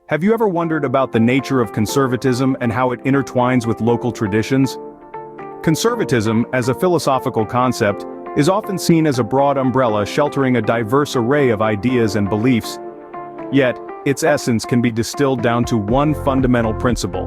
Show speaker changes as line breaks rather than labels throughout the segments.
Have you ever wondered about the nature of conservatism and how it intertwines with local traditions? Conservatism, as a philosophical concept, is often seen as a broad umbrella sheltering a diverse array of ideas and beliefs. Yet, its essence can be distilled down to one fundamental principle: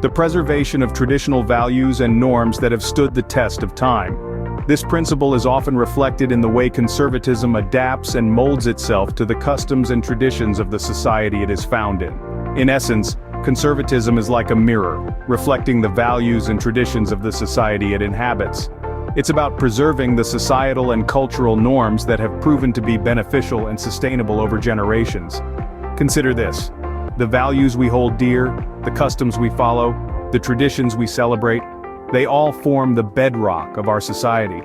the preservation of traditional values and norms that have stood the test of time. This principle is often reflected in the way conservatism adapts and molds itself to the customs and traditions of the society it is found in. In essence, conservatism is like a mirror, reflecting the values and traditions of the society it inhabits. It's about preserving the societal and cultural norms that have proven to be beneficial and sustainable over generations. Consider this: the values we hold dear, the customs we follow, the traditions we celebrate, they all form the bedrock of our society.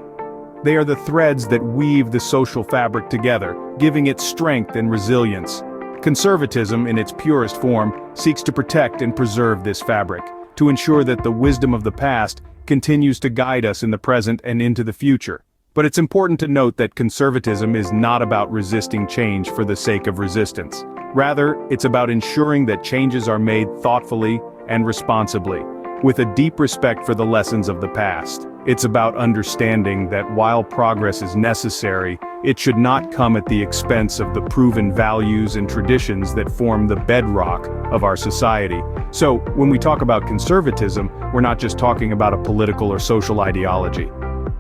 They are the threads that weave the social fabric together, giving it strength and resilience. Conservatism, in its purest form, seeks to protect and preserve this fabric, to ensure that the wisdom of the past continues to guide us in the present and into the future. But it's important to note that conservatism is not about resisting change for the sake of resistance. Rather, it's about ensuring that changes are made thoughtfully and responsibly, with a deep respect for the lessons of the past. It's about understanding that while progress is necessary, it should not come at the expense of the proven values and traditions that form the bedrock of our society. So, when we talk about conservatism, we're not just talking about a political or social ideology.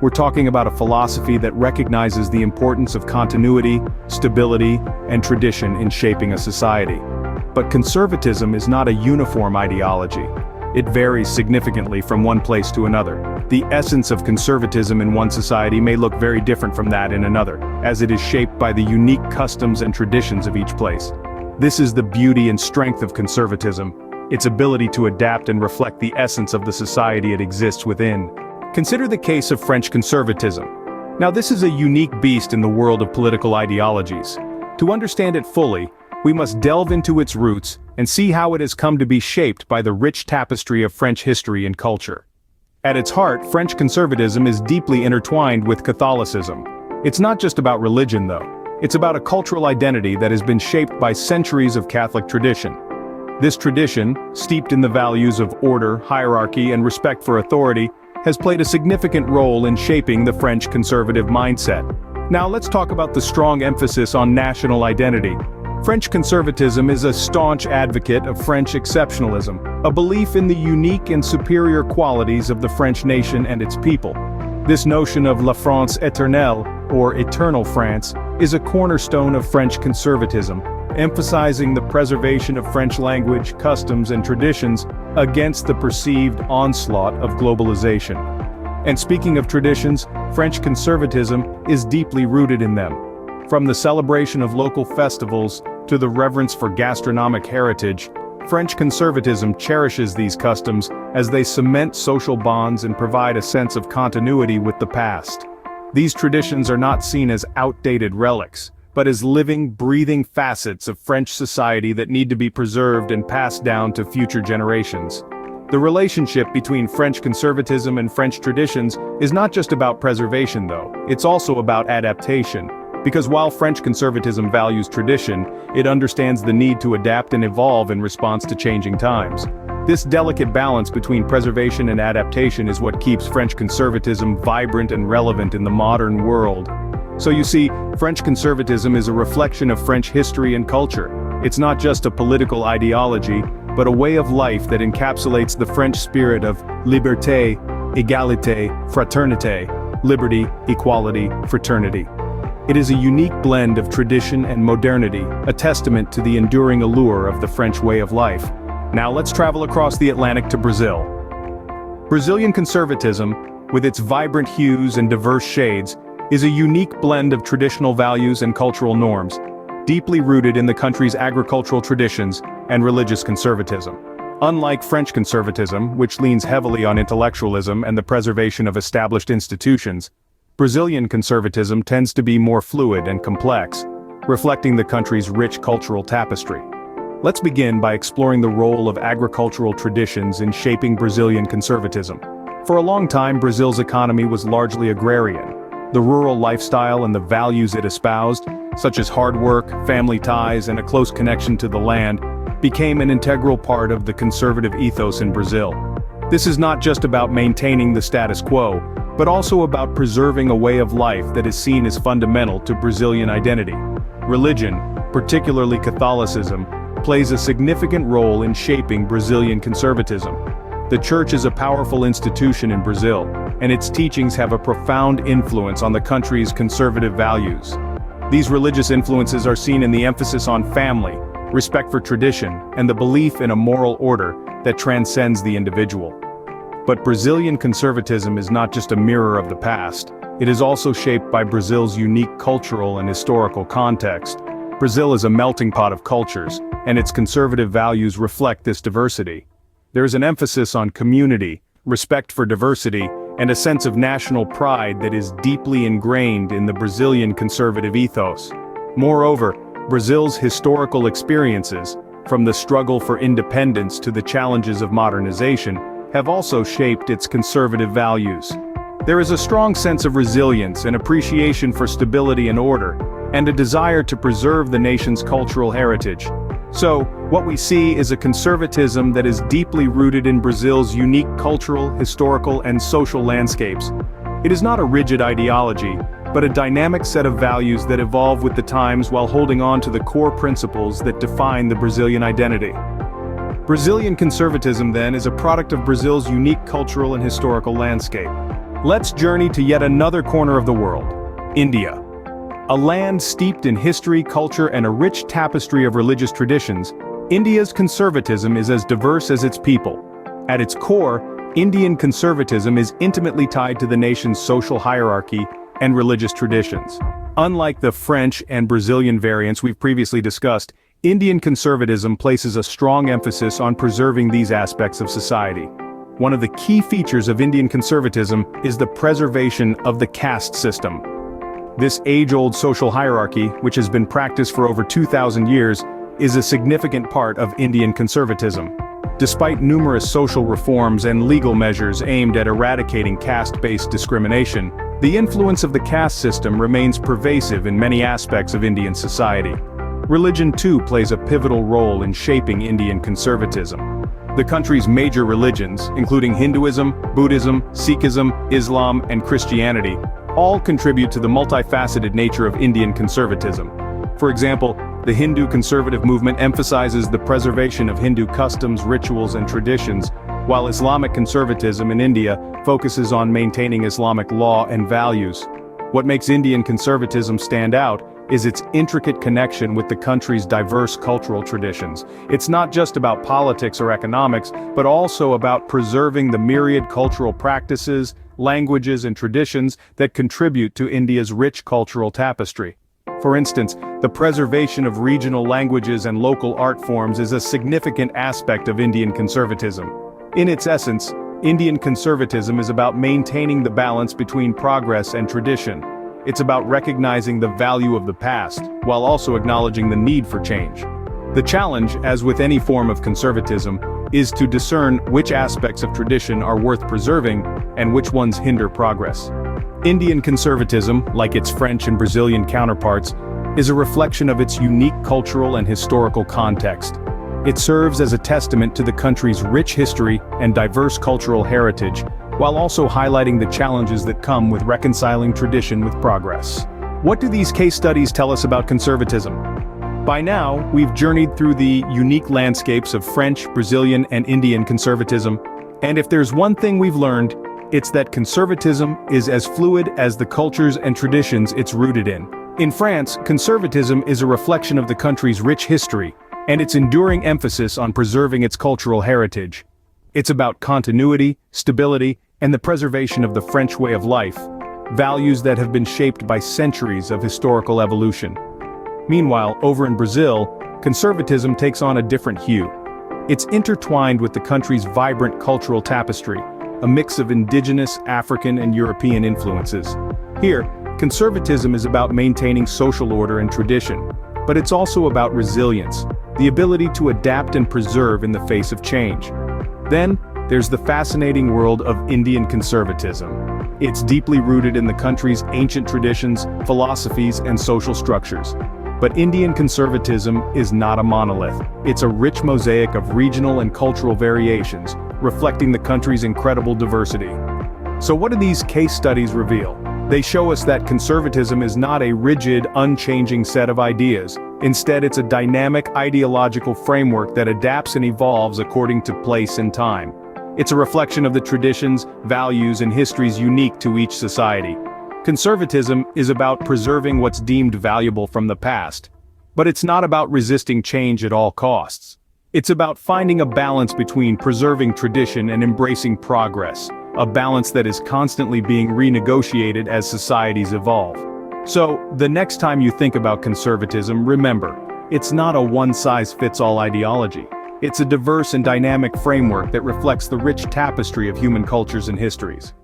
We're talking about a philosophy that recognizes the importance of continuity, stability, and tradition in shaping a society. But conservatism is not a uniform ideology. It varies significantly from one place to another. The essence of conservatism in one society may look very different from that in another, as it is shaped by the unique customs and traditions of each place. This is the beauty and strength of conservatism, its ability to adapt and reflect the essence of the society it exists within. Consider the case of French conservatism. Now, this is a unique beast in the world of political ideologies. To understand it fully, we must delve into its roots and see how it has come to be shaped by the rich tapestry of French history and culture. At its heart, French conservatism is deeply intertwined with Catholicism. It's not just about religion, though. It's about a cultural identity that has been shaped by centuries of Catholic tradition. This tradition, steeped in the values of order, hierarchy, and respect for authority, has played a significant role in shaping the French conservative mindset. Now let's talk about the strong emphasis on national identity. French conservatism is a staunch advocate of French exceptionalism, a belief in the unique and superior qualities of the French nation and its people. This notion of La France éternelle, or eternal France, is a cornerstone of French conservatism, emphasizing the preservation of French language, customs, and traditions against the perceived onslaught of globalization. And speaking of traditions, French conservatism is deeply rooted in them. From the celebration of local festivals to the reverence for gastronomic heritage, French conservatism cherishes these customs as they cement social bonds and provide a sense of continuity with the past. These traditions are not seen as outdated relics, but as living, breathing facets of French society that need to be preserved and passed down to future generations. The relationship between French conservatism and French traditions is not just about preservation, though. It's also about adaptation. Because while French conservatism values tradition, it understands the need to adapt and evolve in response to changing times. This delicate balance between preservation and adaptation is what keeps French conservatism vibrant and relevant in the modern world. So you see, French conservatism is a reflection of French history and culture. It's not just a political ideology, but a way of life that encapsulates the French spirit of liberté, égalité, fraternité, liberty, equality, fraternity. It is a unique blend of tradition and modernity, a testament to the enduring allure of the French way of life. Now let's travel across the Atlantic to Brazil. Brazilian conservatism, with its vibrant hues and diverse shades, is a unique blend of traditional values and cultural norms, deeply rooted in the country's agricultural traditions and religious conservatism. Unlike French conservatism, which leans heavily on intellectualism and the preservation of established institutions, Brazilian conservatism tends to be more fluid and complex, reflecting the country's rich cultural tapestry. Let's begin by exploring the role of agricultural traditions in shaping Brazilian conservatism. For a long time, Brazil's economy was largely agrarian. The rural lifestyle and the values it espoused, such as hard work, family ties, and a close connection to the land, became an integral part of the conservative ethos in Brazil. This is not just about maintaining the status quo, but also about preserving a way of life that is seen as fundamental to Brazilian identity. Religion, particularly Catholicism, plays a significant role in shaping Brazilian conservatism. The church is a powerful institution in Brazil, and its teachings have a profound influence on the country's conservative values. These religious influences are seen in the emphasis on family, respect for tradition, and the belief in a moral order that transcends the individual. But Brazilian conservatism is not just a mirror of the past, it is also shaped by Brazil's unique cultural and historical context. Brazil is a melting pot of cultures, and its conservative values reflect this diversity. There is an emphasis on community, respect for diversity, and a sense of national pride that is deeply ingrained in the Brazilian conservative ethos. Moreover, Brazil's historical experiences, from the struggle for independence to the challenges of modernization, have also shaped its conservative values. There is a strong sense of resilience and appreciation for stability and order, and a desire to preserve the nation's cultural heritage. So, what we see is a conservatism that is deeply rooted in Brazil's unique cultural, historical, and social landscapes. It is not a rigid ideology, but a dynamic set of values that evolve with the times while holding on to the core principles that define the Brazilian identity. Brazilian conservatism, then, is a product of Brazil's unique cultural and historical landscape. Let's journey to yet another corner of the world, India. A land steeped in history, culture, and a rich tapestry of religious traditions, India's conservatism is as diverse as its people. At its core, Indian conservatism is intimately tied to the nation's social hierarchy and religious traditions. Unlike the French and Brazilian variants we've previously discussed, Indian conservatism places a strong emphasis on preserving these aspects of society. One of the key features of Indian conservatism is the preservation of the caste system. This age-old social hierarchy, which has been practiced for over 2,000 years, is a significant part of Indian conservatism. Despite numerous social reforms and legal measures aimed at eradicating caste-based discrimination, the influence of the caste system remains pervasive in many aspects of Indian society. Religion too plays a pivotal role in shaping Indian conservatism. The country's major religions, including Hinduism, Buddhism, Sikhism, Islam, and Christianity, all contribute to the multifaceted nature of Indian conservatism. For example, the Hindu conservative movement emphasizes the preservation of Hindu customs, rituals, and traditions, while Islamic conservatism in India focuses on maintaining Islamic law and values. What makes Indian conservatism stand out is its intricate connection with the country's diverse cultural traditions. It's not just about politics or economics, but also about preserving the myriad cultural practices, languages, and traditions that contribute to India's rich cultural tapestry. For instance, the preservation of regional languages and local art forms is a significant aspect of Indian conservatism. In its essence, Indian conservatism is about maintaining the balance between progress and tradition. It's about recognizing the value of the past, while also acknowledging the need for change. The challenge, as with any form of conservatism, is to discern which aspects of tradition are worth preserving and which ones hinder progress. Indian conservatism, like its French and Brazilian counterparts, is a reflection of its unique cultural and historical context. It serves as a testament to the country's rich history and diverse cultural heritage, while also highlighting the challenges that come with reconciling tradition with progress. What do these case studies tell us about conservatism? By now, we've journeyed through the unique landscapes of French, Brazilian, and Indian conservatism, and if there's one thing we've learned, it's that conservatism is as fluid as the cultures and traditions it's rooted in. In France, conservatism is a reflection of the country's rich history, and its enduring emphasis on preserving its cultural heritage. It's about continuity, stability, and the preservation of the French way of life, values that have been shaped by centuries of historical evolution. Meanwhile, over in Brazil, conservatism takes on a different hue. It's intertwined with the country's vibrant cultural tapestry, a mix of indigenous, African, and European influences. Here, conservatism is about maintaining social order and tradition, but it's also about resilience, the ability to adapt and preserve in the face of change. Then, there's the fascinating world of Indian conservatism. It's deeply rooted in the country's ancient traditions, philosophies, and social structures. But Indian conservatism is not a monolith. It's a rich mosaic of regional and cultural variations, reflecting the country's incredible diversity. So what do these case studies reveal? They show us that conservatism is not a rigid, unchanging set of ideas. Instead, it's a dynamic ideological framework that adapts and evolves according to place and time. It's a reflection of the traditions, values, and histories unique to each society. Conservatism is about preserving what's deemed valuable from the past. But it's not about resisting change at all costs. It's about finding a balance between preserving tradition and embracing progress, a balance that is constantly being renegotiated as societies evolve. So, the next time you think about conservatism, remember, it's not a one-size-fits-all ideology. It's a diverse and dynamic framework that reflects the rich tapestry of human cultures and histories.